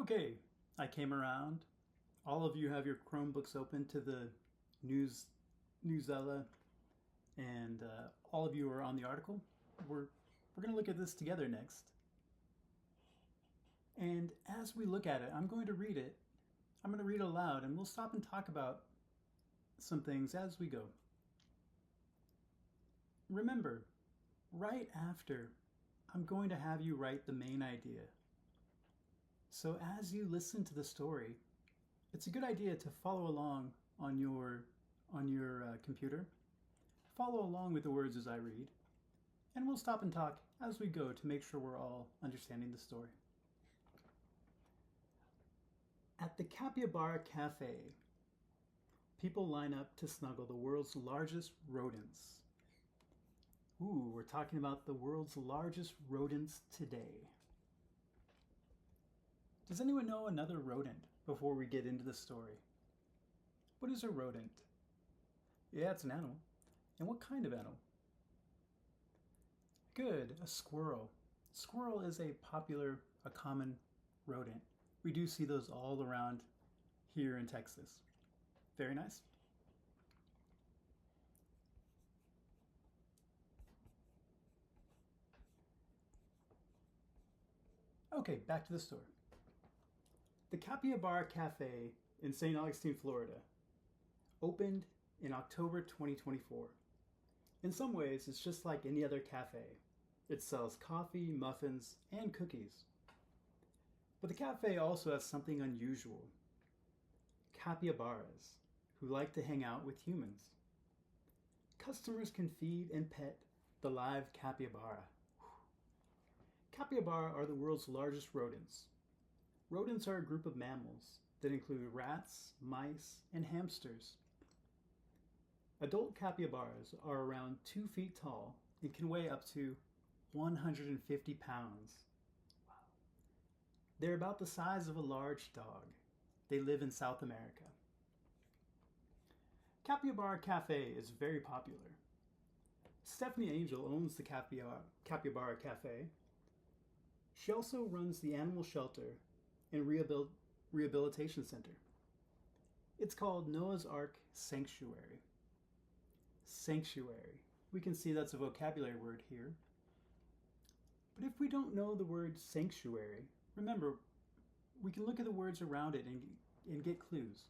Okay, I came around. All of you have your Chromebooks open to the Newsela, and all of you are on the article. We're going to look at this together next. And as we look at it, I'm going to read it. I'm going to read it aloud, and we'll stop and talk about some things as we go. Remember, right after, I'm going to have you write the main idea. So as you listen to the story, it's a good idea to follow along on your computer. Follow along with the words as I read, and we'll stop and talk as we go to make sure we're all understanding the story. At the Capybara Cafe, people line up to snuggle the world's largest rodents. Ooh, we're talking about the world's largest rodents today. Does anyone know another rodent before we get into the story? What is a rodent? Yeah, it's an animal. And what kind of animal? Good, a squirrel. Squirrel is a common rodent. We do see those all around here in Texas. Very nice. Okay, back to the story. The Capybara Cafe in St. Augustine, Florida, opened in October 2024. In some ways, it's just like any other cafe. It sells coffee, muffins, and cookies. But the cafe also has something unusual. Capybaras, who like to hang out with humans. Customers can feed and pet the live capybara. Capybara are the world's largest rodents. Rodents are a group of mammals that include rats, mice, and hamsters. Adult capybaras are around 2 feet tall and can weigh up to 150 pounds. Wow. They're about the size of a large dog. They live in South America. Capybara Cafe is very popular. Stephanie Angel owns the Capybara Cafe. She also runs the animal shelter and rehabilitation center. It's called Noah's Ark Sanctuary. Sanctuary. We can see that's a vocabulary word here. But if we don't know the word sanctuary, remember, we can look at the words around it and get clues.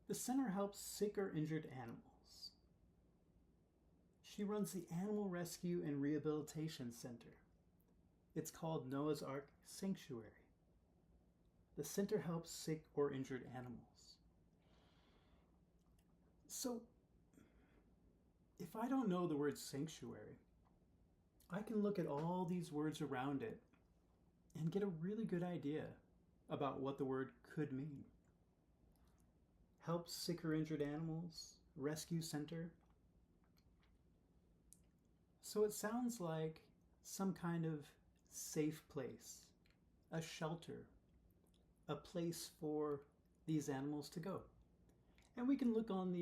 The center helps sick or injured animals. She runs the Animal Rescue and Rehabilitation Center. It's called Noah's Ark Sanctuary. The center helps sick or injured animals. So, if I don't know the word sanctuary, I can look at all these words around it and get a really good idea about what the word could mean. Helps sick or injured animals, rescue center. So it sounds like some kind of safe place, a shelter, a place for these animals to go. And we can look on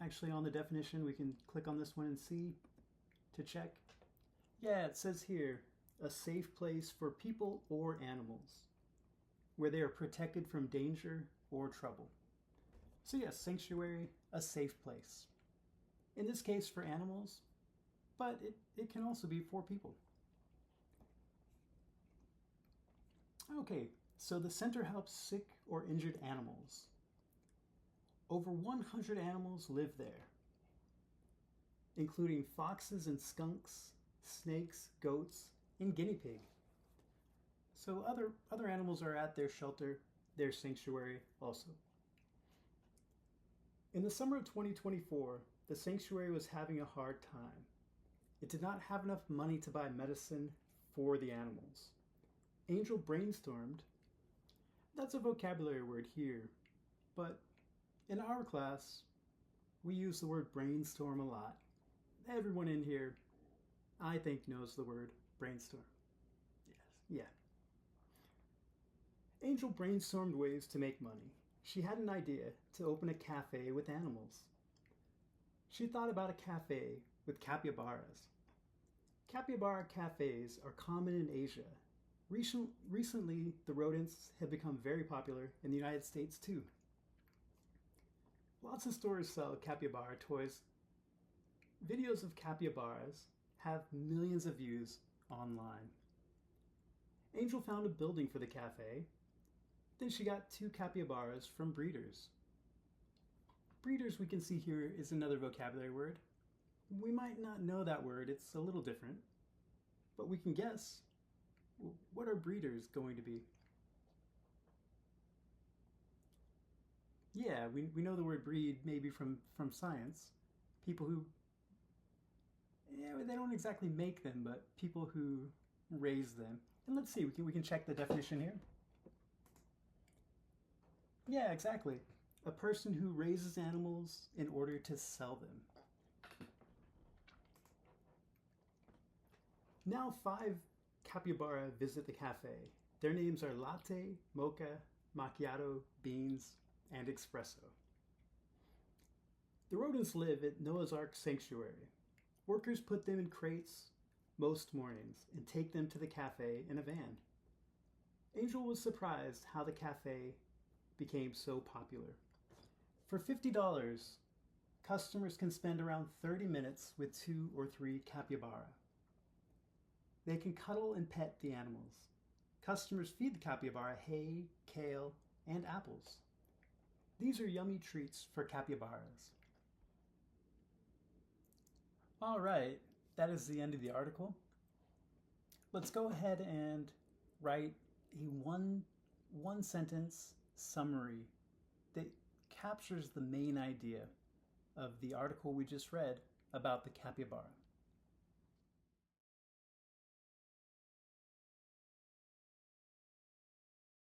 actually on the definition. We can click on this one and see to check. Yeah, it says here, a safe place for people or animals where they are protected from danger or trouble. So yes, sanctuary, a safe place. In this case for animals, but it can also be for people. Okay, so the center helps sick or injured animals. Over 100 animals live there, including foxes and skunks, snakes, goats, and guinea pig. So other animals are at their shelter, their sanctuary also. In the summer of 2024, the sanctuary was having a hard time. It did not have enough money to buy medicine for the animals. Angel brainstormed. That's a vocabulary word here, but in our class, we use the word brainstorm a lot. Everyone in here, I think, knows the word brainstorm. Yes, yeah. Angel brainstormed ways to make money. She had an idea to open a cafe with animals. She thought about a cafe with capybaras. Capybara cafes are common in Asia, Recently, the rodents have become very popular in the United States too. Lots of stores sell capybara toys. Videos of capybaras have millions of views online. Angel found a building for the cafe. Then she got 2 capybaras from breeders. Breeders, we can see here, is another vocabulary word. We might not know that word, it's a little different, but we can guess. What are breeders going to be? Yeah, we know the word breed maybe from science. People who, yeah, they don't exactly make them, but people who raise them. And let's see, we can check the definition here. Yeah, exactly. A person who raises animals in order to sell them. Now 5 capybara visit the cafe. Their names are latte, mocha, macchiato, beans, and espresso. The rodents live at Noah's Ark Sanctuary. Workers put them in crates most mornings and take them to the cafe in a van. Angel was surprised how the cafe became so popular. For $50, customers can spend around 30 minutes with 2 or 3 capybara. They can cuddle and pet the animals. Customers feed the capybara hay, kale, and apples. These are yummy treats for capybaras. All right, that is the end of the article. Let's go ahead and write a one sentence summary that captures the main idea of the article we just read about the capybara.